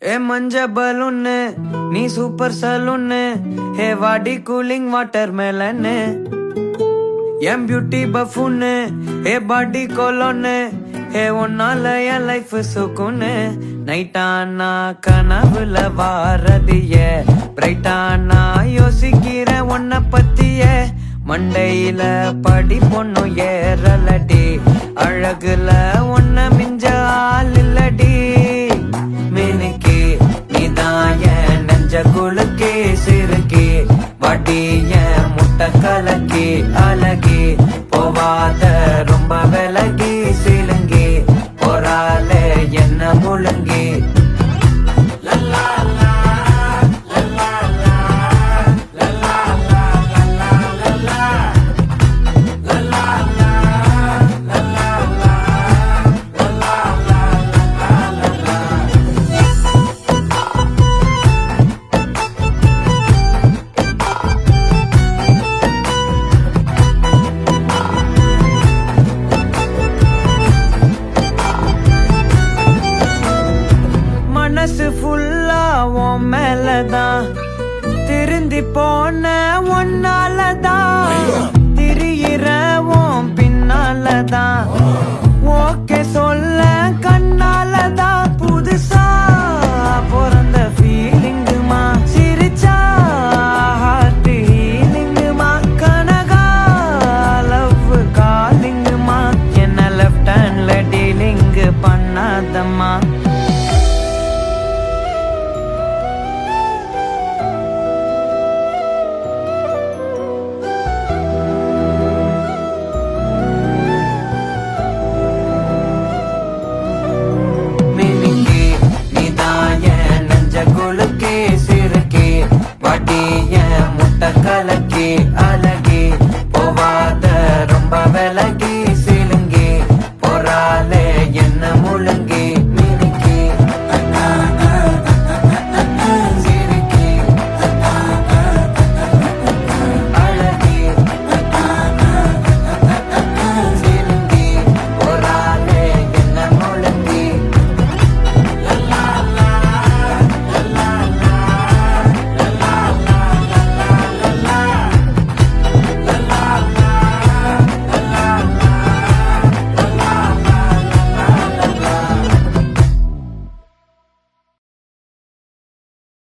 ஏ மஞ்ச பலூன்னு நீ சூப்பர் சலூன்னு ஹே வாடி கூலிங் வாட்டர் மேலன்னு என் பியூட்டி பஃபூன்னு ஹே பாடி கோலோன்னு ஹே ஒன்னால என் லைஃப் சுக்குன்னு நைட்டானா கனவுல வாரதிய பிரைட்டானா யோசிக்கிற உன்ன பத்திய மண்டையில படி பொண்ணும் ஏறலடி அழகுல ஒன்ன மிஞ்ச ஆள் இல்லடி மினுக்கி நீதான் என் நெஞ்ச குலுக்கி சிறுக்கி வடி என் முட்டை கலக்கி அழகி போவாத ரொம்ப விலகி சிலுங்கி போறாலே என்ன முழுங்கி மனசு ஃபுல்லா உன் மேலதான் திருந்தி போன ஒன்னாலதான் திரியிற உன் பின்னாலதான் ஓகே சொல்ல கண்ணால